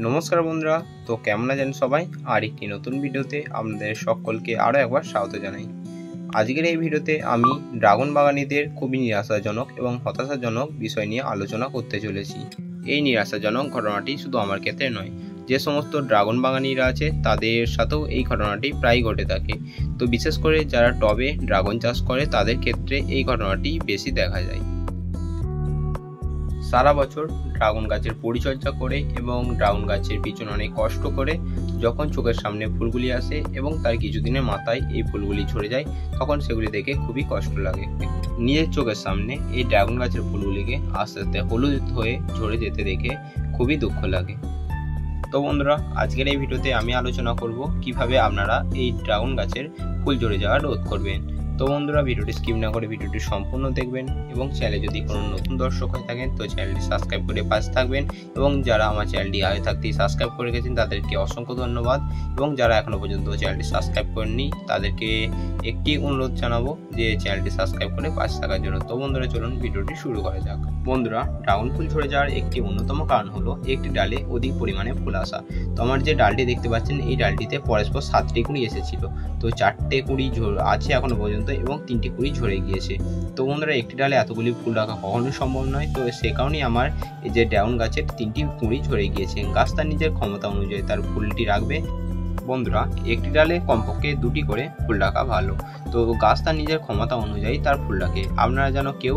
নমস্কার বন্ধুরা, তো কেমন আছেন সবাই? আর একটি নতুন ভিডিওতে আপনাদের সকলকে আরও একবার স্বাগত জানাই। আজকের এই ভিডিওতে আমি ড্রাগন বাগানীদের খুবই নিরাশাজনক এবং হতাশাজনক বিষয় নিয়ে আলোচনা করতে চলেছি। এই নিরাশাজনক ঘটনাটি শুধু আমার ক্ষেত্রে নয়, যে সমস্ত ড্রাগন বাগানীরা আছে তাদের সাথেও এই ঘটনাটি প্রায় ঘটে থাকে। তো বিশেষ করে যারা টবে ড্রাগন চাষ করে তাদের ক্ষেত্রে এই ঘটনাটি বেশি দেখা যায়। সারা বছর ড্রাগন গাছের পরিচর্যা করে এবং ড্রাগন গাছের পিছনে অনেক কষ্ট করে যখন চোখের সামনে ফুলগুলি আসে এবং তার কিছুদিনের মাথায় এই ফুলগুলি ঝরে যায়, তখন সেগুলি দেখে খুবই কষ্ট লাগে। নিজের চোখের সামনে এই ড্রাগন গাছের ফুলগুলিকে আস্তে আস্তে হলুদ হয়ে ঝরে যেতে দেখে খুবই দুঃখ লাগে। তো বন্ধুরা, আজকের এই ভিডিওতে আমি আলোচনা করব কিভাবে আপনারা এই ড্রাগন গাছের ফুল ঝরে যাওয়া রোধ করবেন। তো বন্ধুরা, ভিডিওটি স্কিপ না করে ভিডিওটি সম্পূর্ণ দেখবেন এবং চ্যানেলে যদি কোনো নতুন দর্শক হয়ে থাকেন তো চ্যানেলটি সাবস্ক্রাইব করে পাশে থাকবেন। এবং যারা আমার চ্যানেলটি আগে থাকতেই সাবস্ক্রাইব করে গেছেন তাদেরকে অসংখ্য ধন্যবাদ। এবং যারা এখনও পর্যন্ত চ্যানেলটি সাবস্ক্রাইব করেননি তাদেরকে একটি অনুরোধ জানাবো যে চ্যানেলটি সাবস্ক্রাইব করে পাশে থাকার জন্য। তো বন্ধুরা, চলুন ভিডিওটি শুরু করা যাক। বন্ধুরা, ড্রাগন ফুল ঝরে যাওয়ার একটি অন্যতম কারণ হলো একটি ডালে অধিক পরিমাণে ফুল আসা। তো আমার যে ডালটি দেখতে পাচ্ছেন, এই ডালটিতে পরস্পর 7টি কুঁড়ি এসেছিল, তো 4টে কুঁড়ি আছে এখনো পর্যন্ত এবং 3টি কুঁড়ি ঝরে গিয়েছে। তো বন্ধুরা, একটি ডালে এতগুলি ফুল রাখা কখনোই সম্ভব নয়। তো সে কারণেই আমার এই যে ড্রাগন গাছের 3টি কুঁড়ি ঝরে গিয়েছে। গাছ তার নিজের ক্ষমতা অনুযায়ী তার ফুলটি রাখবে। বন্ধুরা, একটি ডালে কমপক্ষে 2টি করে ফুল রাখা ভালো। তো গাছ তার নিজের ক্ষমতা অনুযায়ী তার ফুল রাখে। আপনারা যেন কেউ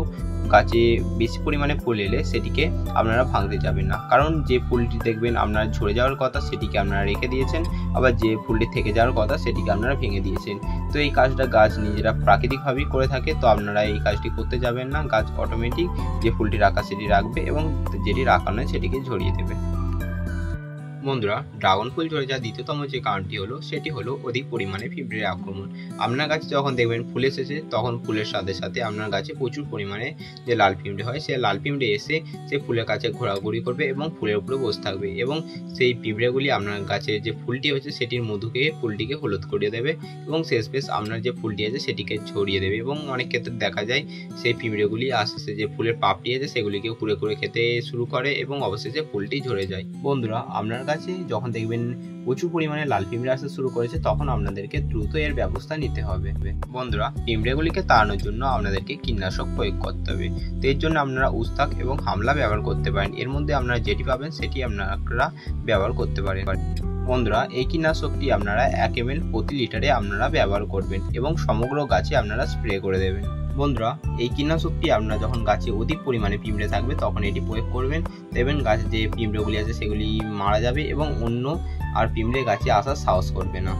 গাছে বেশি পরিমাণে ফুল এলে সেটিকে আপনারা ভাঙতে যাবেন না, কারণ যে ফুলটি দেখবেন আপনার ঝরে যাওয়ার কথা সেটিকে আপনারা রেখে দিয়েছেন, আবার যে ফুলটি থেকে যাওয়ার কথা সেটিকে আপনারা ভেঙে দিয়েছেন। তো এই কাজটা গাছ নিজেরা প্রাকৃতিকভাবেই করে থাকে, তো আপনারা এই কাজটি করতে যাবেন না। গাছ অটোমেটিক যে ফুলটি রাখা সেটি রাখবে এবং যেটি রাখা নয় সেটিকে ঝরিয়ে দেবে। বন্ধুরা, ড্রাগন ফুল ঝরে যাওয়ার দ্বিতীয়তম যে কারণটি হলো সেটি হলো অধিক পরিমাণে পিঁপড়ের আক্রমণ। আপনার গাছে যখন দেখবেন ফুল এসেছে তখন ফুলের সাথে সাথে আপনার গাছে প্রচুর পরিমাণে যে লাল পিঁপড়ে হয়, সেই লাল পিঁপড়ে এসে সে ফুলের কাছে ঘোরাঘুরি করবে এবং ফুলের উপরে বসে থাকবে এবং সেই পিঁপড়েগুলি আপনার গাছে যে ফুলটি হয়েছে সেটির মধুকে ফুলটিকে হলুদ করিয়ে দেবে এবং শেষমেশ আপনার যে ফুলটি আছে সেটিকে ছড়িয়ে দেবে। এবং অনেক ক্ষেত্রে দেখা যায় সেই পিঁপড়েগুলি আস্তে আস্তে যে ফুলের পাপড়ি আছে সেগুলিকে কুড়ে কুড়ে খেতে শুরু করে এবং অবশেষে ফুলটি ঝরে যায়। বন্ধুরা, আপনার কাছে যখন দেখবেন প্রচুর পরিমাণে লাল পিঁপড়ে আসতে শুরু করেছে তখন আপনাদেরকে দ্রুত এর ব্যবস্থা নিতে হবে। বন্ধুরা, পিঁপড়েগুলিকে তাড়ানোর জন্য আপনাদেরকে কীটনাশক প্রয়োগ করতে হবে। তো এর জন্য আপনারা উস্তাক এবং হামলা ব্যবহার করতে পারেন। এর মধ্যে আপনারা যেটি পাবেন সেটি আপনারা ব্যবহার করতে পারেন। বন্ধুরা, এই কীটনাশকটি আপনারা 1 ml প্রতি লিটারে আপনারা ব্যবহার করবেন এবং সমগ্র গাছে আপনারা স্প্রে করে দেবেন। বন্ধুরা, এই কীটনাশকটি আপনারা যখন গাছে অধিক পরিমাণে পিঁপড়ে থাকবে তখন এটি প্রয়োগ করবেন। দেখবেন গাছে যে পিঁপড়েগুলি আছে সেগুলি মারা যাবে এবং অন্য আর পিঁপড়ে গাছে আসার সাহস করবে না।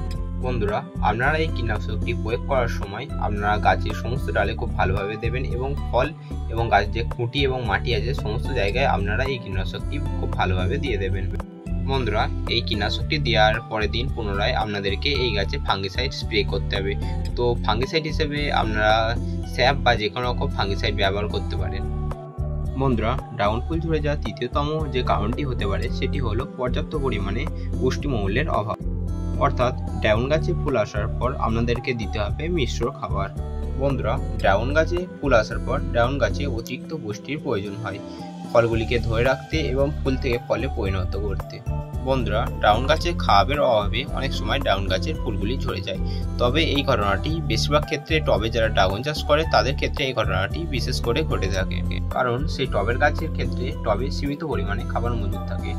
বন্ধুরা, আপনারা এই কীটনাশকটি প্রয়োগ করার সময় আপনারা গাছের সমস্ত ডালে খুব ভালোভাবে দেবেন এবং ফল এবং গাছের যে খুঁটি এবং মাটি আছে সমস্ত জায়গায় আপনারা এই কীটনাশকটি খুব ভালোভাবে দিয়ে দেবেন। বন্ধুরা, এই কীটনাশকটি দেওয়ার পরের দিন পুনরায় আপনাদেরকে এই গাছে ফাঙ্গিসাইড স্প্রে করতে হবে। তো ফাঙ্গিসাইড হিসেবে আপনারা স্যাপ বা যে কোনো রকম ফাঙ্গিসাইড ব্যবহার করতে পারেন। বন্ধুরা, ড্রাগন ফুল ঝরে যাওয়ার তৃতীয়তম যে কারণটি হতে পারে সেটি হলো পর্যাপ্ত পরিমাণে পুষ্টিমূল্যের অভাব। অর্থাৎ ড্রাগন গাছে ফুল আসার পর আপনাদেরকে দিতে হবে মিশ্র খাবার। বন্ধুরা, ড্রাগন গাছে ফুল আসার পর ড্রাগন গাছে অতিরিক্ত পুষ্টির প্রয়োজন হয় ফলগুলিকে ধরে রাখতে এবং ফুল থেকে ফলে পরিণত করতে। বন্ধুরা, ড্রাগন গাছে খাবারের অভাবে অনেক সময় ড্রাগন গাছের ফুলগুলি ঝরে যায়। তবে এই ঘটনাটি বেশিরভাগ ক্ষেত্রে টবে যারা ড্রাগন চাষ করে তাদের ক্ষেত্রে এই ঘটনাটি বিশেষ করে ঘটে থাকে, কারণ সেই টবের গাছের ক্ষেত্রে টবে সীমিত পরিমাণে খাবার মজুদ থাকে।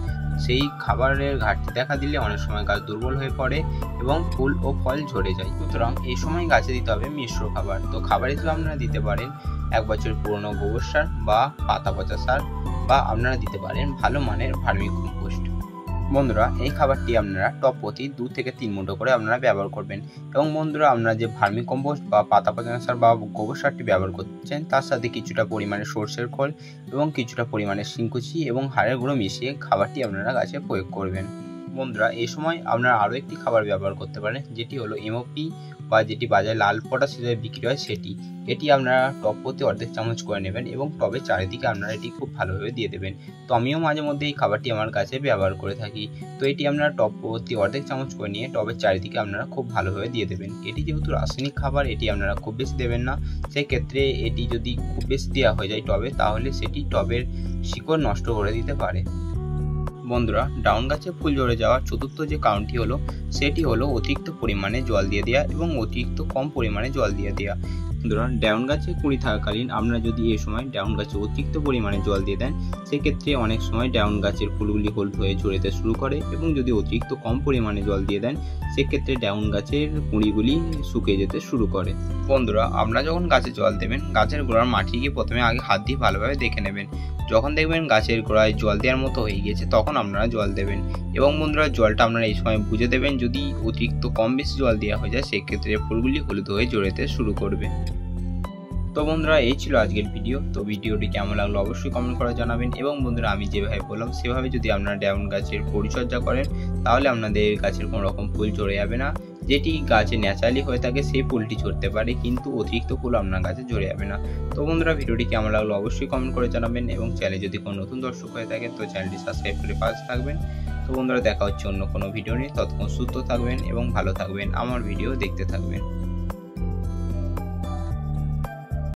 সেই খাবারের ঘাটতি দেখা দিলে অনেক সময় গাছ দুর্বল হয়ে পড়ে এবং ফুল ও ফল ঝরে যায়। সুতরাং এই সময় গাছে দিতে হবে মিশ্র খাবার। তো খাবার হিসেবে আপনারা দিতে পারেন 1 বছর পুরনো গোবর সার বা পাতা পচা সার, বা আপনারা দিতে পারেন ভালো মানের ভার্মি কম্পোস্ট। বন্ধুরা, এই খাবারটি আপনারা টব প্রতি 2 থেকে 3 মুঠো করে আপনারা ব্যবহার করবেন। এবং বন্ধুরা, আপনারা যে ভার্মি কম্পোস্ট বা পাতা পচা সার বা গোবর সারটি ব্যবহার করছেন তার সাথে কিছুটা পরিমাণে সরষের খোল এবং কিছুটা পরিমাণে শিংকুচি এবং হাড়ের গুঁড়ো মিশিয়ে খাবারটি আপনারা গাছে প্রয়োগ করবেন। বন্ধুরা, এই সময় আপনারা আরও একটি খাবার ব্যবহার করতে পারেন যেটি হলো এমওপি বা যেটি বাজারে লাল পটাশ হিসেবে বিক্রি হয় সেটি। এটি আপনারা টব প্রতি অর্ধেক চামচ করে নেবেন এবং টবের চারিদিকে আপনারা এটি খুব ভালোভাবে দিয়ে দেবেন। তো আমিও মাঝে মধ্যে এই খাবারটি আমার গাছে ব্যবহার করে থাকি। তো এটি আপনারা টব প্রতি অর্ধেক চামচ করে নিয়ে টবের চারিদিকে আপনারা খুব ভালোভাবে দিয়ে দেবেন। এটি যেহেতু রাসায়নিক খাবার, এটি আপনারা খুব বেশি দেবেন না। সেই ক্ষেত্রে এটি যদি খুব বেশি দেওয়া হয়ে যায় টবে তাহলে সেটি টবের শিকড় নষ্ট করে দিতে পারে। বন্ধুরা, ডাউন গাছে ফুল ঝরে যাওয়ার চতুর্থ যে কারণটি হলো সেটি হলো অতিরিক্ত পরিমাণে জল দিয়ে দেওয়া এবং অতিরিক্ত কম পরিমাণে জল দিয়ে দেওয়া। বন্ধুরা, ডাউন গাছে কুঁড়ি থাকাকালীন আপনারা যদি এই সময় ডাউন গাছে অতিরিক্ত পরিমাণে জল দিয়ে দেন, সেক্ষেত্রে অনেক সময় ডাউন গাছের ফুলগুলি হলুদ হয়ে ঝরতে শুরু করে, এবং যদি অতিরিক্ত কম পরিমাণে জল দিয়ে দেন সেক্ষেত্রে ডাউন গাছের কুঁড়িগুলি শুকিয়ে যেতে শুরু করে। বন্ধুরা, আপনারা যখন গাছে জল দেবেন, গাছের গোড়ার মাটিকে প্রথমে আগে হাত দিয়ে ভালোভাবে দেখে নেবেন। যখন দেখবেন গাছের গোড়ায় জল দেওয়ার মতো হয়ে গিয়েছে তখন আপনারা জল দেবেন। এবং বন্ধুরা, জলটা আপনারা এই সময় বুঝে দেবেন। যদি অতিরিক্ত কম বেশি জল দেওয়া হয়ে যায় সেক্ষেত্রে ফুলগুলি হলুদ হয়ে ঝরতে শুরু করবে। তো বন্ধুরা, এই ছিল আজকের ভিডিও। তো ভিডিওটি কেমন লাগলো অবশ্যই কমেন্ট করে জানাবেন। এবং বন্ধুরা, আমি যেভাবে বললাম সেভাবে যদি আপনারা ডাউন গাছের পরিচর্যা করেন তাহলে আপনাদের গাছের কোনো রকম ফুল ঝরে যাবে না। যেটি গাছে ন্যাচারালি হয়ে থাকে সেই ফুলটি ঝরতে পারে, কিন্তু অতিরিক্ত ফুল আপনার গাছে ঝরে যাবে না। তো বন্ধুরা, ভিডিওটি কেমন লাগলো অবশ্যই কমেন্ট করে জানাবেন। এবং চ্যানেলে যদি কোনো নতুন দর্শক হয়ে থাকে তো চ্যানেলটি সাবস্ক্রাইব করে পাশে থাকবেন। তো বন্ধুরা, দেখা হচ্ছে অন্য কোনো ভিডিও নিয়ে। ততক্ষণ সুস্থ থাকবেন এবং ভালো থাকবেন, আমার ভিডিও দেখতে থাকবেন।